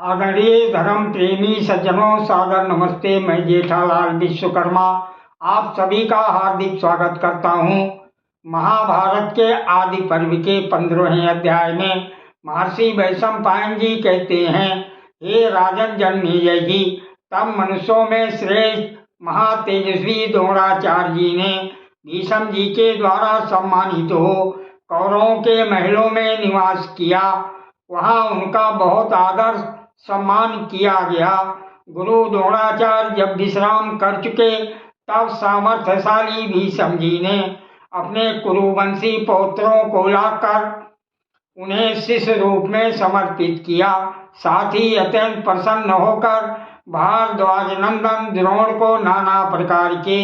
आदरणीय धर्म प्रेमी सज्जनों, सादर नमस्ते। मैं जेठालाल विश्वकर्मा आप सभी का हार्दिक स्वागत करता हूँ। महाभारत के आदि पर्व के 15वें अध्याय में महर्षि वैशंपायन जी कहते हैं, हे राजन जन्मेजय जी, तब मनुष्यों में श्रेष्ठ महातेजस्वी द्रोणाचार्य जी ने भीष्म जी के द्वारा सम्मानित हो कौरवों के महलों में निवास किया। वहाँ उनका बहुत आदर सम्मान किया गया। गुरु द्रोणाचार्य जब विश्राम कर चुके, तब सामर्थ्यशाली भीष्म जी ने अपने कुरुवंशी पौत्रों को लाकर उन्हें शिष्य रूप में समर्पित किया। साथ ही अत्यंत प्रसन्न होकर भारद्वाज नंदन द्रोण को नाना प्रकार के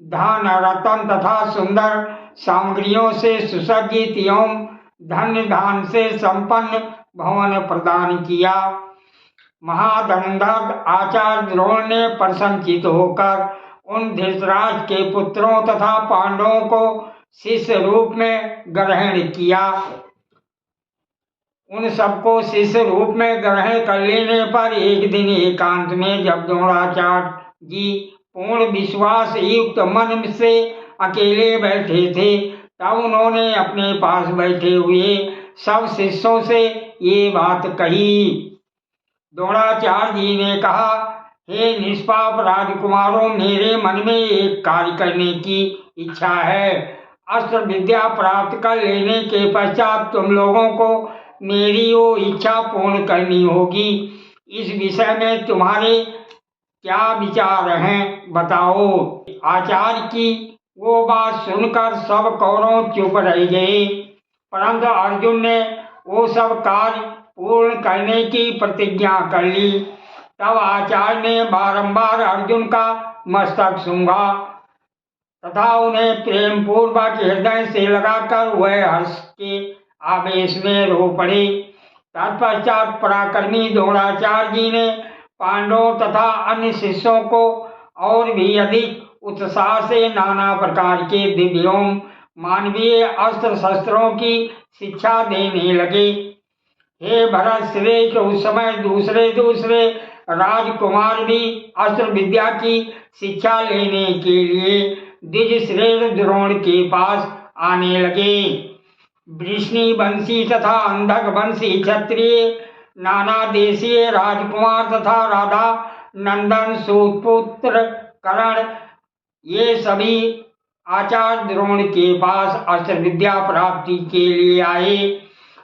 धन रत्न तथा सुंदर सामग्रियों से सुसज्जित एवं धन्य धान से संपन्न भवन प्रदान किया। महाधनुर्धर आचार्य द्रोण ने प्रसन्नचित्त होकर उन धृतराष्ट्र के पुत्रों तथा पांडवों को शिष्य रूप में ग्रहण किया। उन सबको शिष्य रूप में ग्रहण कर लेने पर एक दिन एकांत में जब द्रोणाचार्य जी पूर्ण विश्वास युक्त मन से अकेले बैठे थे, तब उन्होंने अपने पास बैठे हुए सब शिष्यों से ये बात कही। द्रोणाचार्य जी ने कहा, हे निष्पाप राजकुमारों, मेरे मन में एक कार्य करने की इच्छा है। अस्त्र विद्या प्राप्त कर लेने के पश्चात तुम लोगों को मेरी वो इच्छा पूर्ण करनी होगी। इस विषय में तुम्हारे क्या विचार हैं, बताओ। आचार्य की वो बात सुनकर सब कौरव चुप रह गए, परंतु अर्जुन ने वो सब कार्य पूर्ण करने की प्रतिज्ञा कर ली। तब आचार्य ने बारंबार अर्जुन का मस्तक सूंघा तथा उन्हें प्रेम पूर्वक हृदय से लगाकर वह हर्ष के आवेश में रो पड़े। तत्पश्चात पराक्रमी द्रोणाचार्य जी ने पांडवों तथा अन्य शिष्यों को और भी अधिक उत्साह से नाना प्रकार के दिव्यों मानवीय अस्त्र शस्त्रों की शिक्षा देने लगे। हे भरत श्रेष्ठ, उस समय दूसरे दूसरे राजकुमार भी अस्त्र विद्या की शिक्षा लेने के लिए द्विज श्रेष्ठ द्रोण के पास आने लगे। वृष्णि वंशी तथा अंधक वंशी क्षत्रिय, नाना देशीय राजकुमार तथा राधा नंदन सूतपुत्र कर्ण, ये सभी आचार्य द्रोण के पास अस्त्र विद्या प्राप्ति के लिए आए।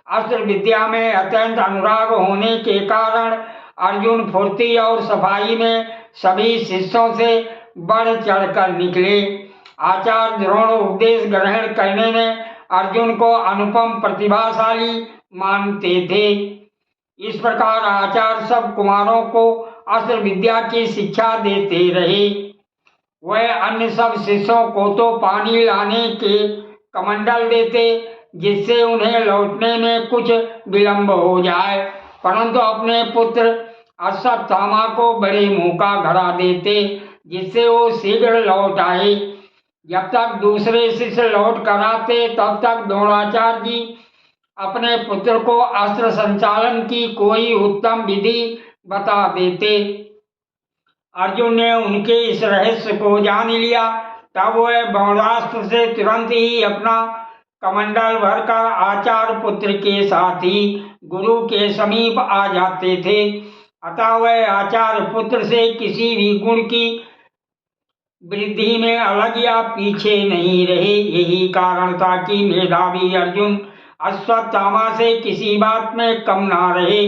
अस्त्र विद्या में अत्यंत अनुराग होने के कारण अर्जुन फुर्ती और सफाई में सभी शिष्यों से बढ़ चढ़कर निकले। आचार्य द्रोण उपदेश ग्रहण करने में अर्जुन को अनुपम प्रतिभाशाली मानते थे। इस प्रकार आचार्य सब कुमारों को अस्त्र विद्या की शिक्षा देते रहे। वह अन्य सब शिष्यों को तो पानी लाने के कमंडल देते, जिससे उन्हें लौटने में कुछ विलंब हो जाए, परंतु अपने पुत्र अश्वत्थामा को बड़े मुंह का घड़ा देते, जिससे वो शीघ्र लौट आए। जब तक दूसरे शिष्य लौट कर आते, तब तक द्रोणाचार्य जी अपने पुत्र को अस्त्र संचालन की कोई उत्तम विधि बता देते। अर्जुन ने उनके इस रहस्य को जान लिया। तब वह ब्रह्मास्त्र से तुरंत ही अपना कमंडल भरकर आचार्य पुत्र के साथ ही गुरु के समीप आ जाते थे। अतः वह आचार्य पुत्र से किसी भी गुण की वृद्धि में अलग या पीछे नहीं रहे। यही कारण था कि मेधावी अर्जुन अश्वत्थामा से किसी बात में कम ना रहे।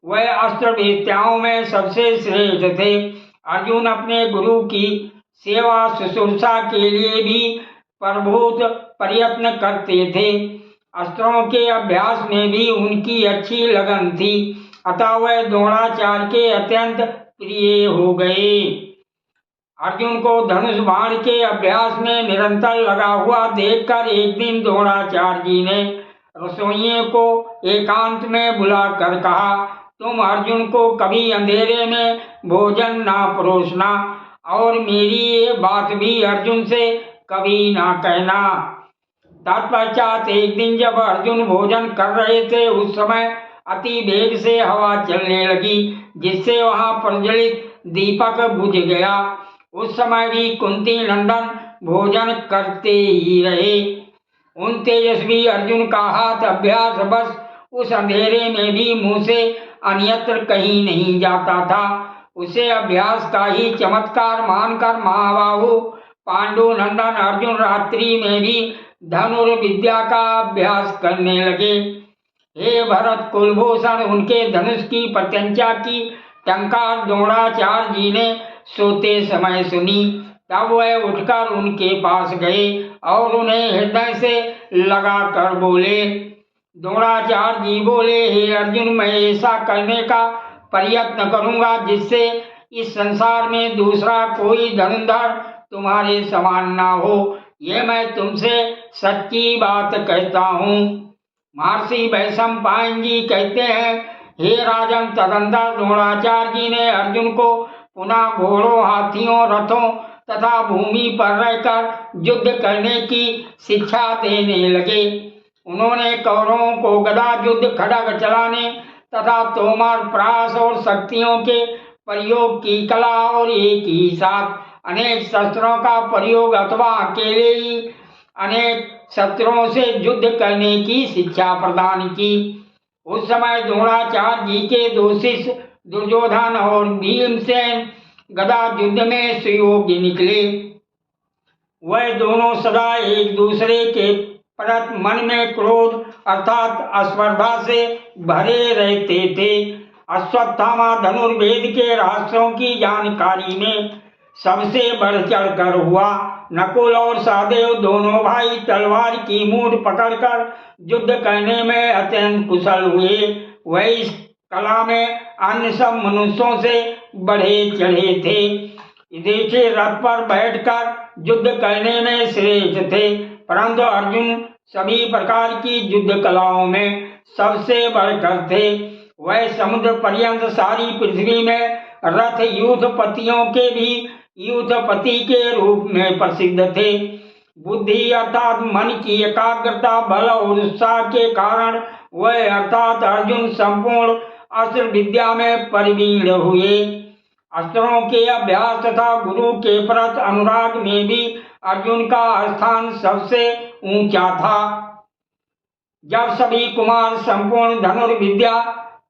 वह अस्त्र विद्याओं में सबसे श्रेष्ठ थे। अर्जुन अपने गुरु की सेवा शुश्रूषा के लिए भी प्रभुत प्रयत्न करते थे। अस्त्रों के अभ्यास में भी उनकी अच्छी लगन थी, अतः वह द्रोणाचार्य के अत्यंत प्रिय हो गए। अर्जुन को धनुष बाण के अभ्यास में निरंतर लगा हुआ देखकर एक दिन द्रोणाचार्य जी ने रसोइये को एकांत में बुलाकर कहा, तुम अर्जुन को कभी अंधेरे में भोजन ना परोसना और मेरी ये बात भी अर्जुन से कभी ना कहना। तत्पश्चात एक दिन जब अर्जुन भोजन कर रहे थे, उस समय अति वेग से हवा चलने लगी, जिससे वहां प्रज्वलित दीपक बुझ गया। उस समय भी कुंती नंदन भोजन करते ही रहे। उन तेजस्वी अर्जुन का हाथ अभ्यास बस उस अंधेरे में भी मुंह से अन्यत्र कहीं नहीं जाता था। उसे अभ्यास का ही चमत्कार मानकर महाबाहु पांडु नंदन अर्जुन रात्रि में भी धनुर्विद्या का अभ्यास करने लगे। हे भरत कुलभूषण, उनके धनुष की प्रत्यंचा की टंकार द्रोणाचार्य जी ने सोते समय सुनी। तब वह उठकर उनके पास गए और उन्हें हृदय से लगाकर बोले। द्रोणाचार्य जी बोले, हे अर्जुन, मैं ऐसा करने का प्रयत्न करूंगा जिससे इस संसार में दूसरा कोई धनुर्धर तुम्हारे समान ना हो। ये मैं तुमसे सच्ची बात कहता हूँ। महर्षि वैशंपायन जी कहते हैं, हे राजन, तदंतर द्रोणाचार्य जी ने अर्जुन को पुनः घोड़ों, हाथियों, रथों तथा भूमि पर रहकर युद्ध करने की शिक्षा देने लगे। उन्होंने कौरवों को गदा युद्ध, खड्ग चलाने तथा तोमर, प्रास और शक्तियों के प्रयोग की कला और एक ही साथ अनेक शस्त्रों का प्रयोग अथवा अकेले ही अनेक शस्त्रों से युद्ध करने की शिक्षा प्रदान की। उस समय द्रोणाचार्य जी के दो शिष्य दुर्योधन और भीमसेन गदा युद्ध में सुयोग्य निकले। वह दोनों सदा एक दूसरे के प्रति मन में क्रोध अर्थात स्पर्धा से भरे रहते थे। अश्वत्थामा धनुर्वेद के रहस्यों की जानकारी में सबसे बढ़ चढ़ कर हुआ। नकुल और सहदेव दोनों भाई तलवार की मूठ पकड़कर युद्ध करने में अत्यंत कुशल हुए। वह इस कला में अन्य सब मनुष्यों से बढ़े चढ़े थे। देखिए, रथ पर बैठकर युद्ध करने में श्रेष्ठ थे, परंतु अर्जुन सभी प्रकार की युद्ध कलाओं में सबसे बढ़कर थे। वह समुद्र पर्यंत सारी पृथ्वी में रथ युद्धपतियों के भी युद्धपति के रूप में प्रसिद्ध थे। बुद्धि अर्थात मन की एकाग्रता, बल और उत्साह के कारण वह अर्थात अर्जुन संपूर्ण अस्त्र विद्या में प्रवीण हुए। अस्त्रों के अभ्यास तथा गुरु के प्रति अनुराग में भी अर्जुन का स्थान सबसे ऊंचा था। जब सभी कुमार संपूर्ण धनुर्विद्या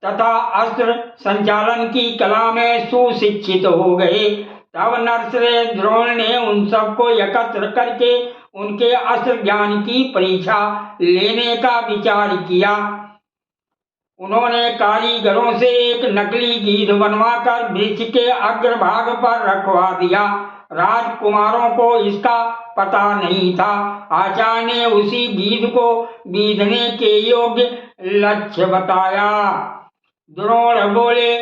तथा अस्त्र संचालन की कला में सुशिक्षित हो गए, तब नरश्रेष्ठ द्रोण ने उन सबको एकत्र करके उनके अस्त्र ज्ञान की परीक्षा लेने का विचार किया। उन्होंने कारीगरों से एक नकली गीध बनवाकर वृक्ष के अग्रभाग पर रखवा दिया। राजकुमारों को इसका पता नहीं था। आचार्य ने उसी गीध को बीधने के योग्य लक्ष्य बताया। द्रोण बोले,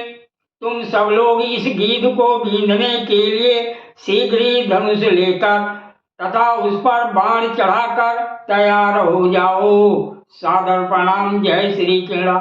तुम सब लोग इस गीध को बीधने के लिए शीघ्र ही धनुष लेकर तथा उस पर बाण चढ़ाकर तैयार हो जाओ। सादर प्रणाम। जय श्री कृष्ण।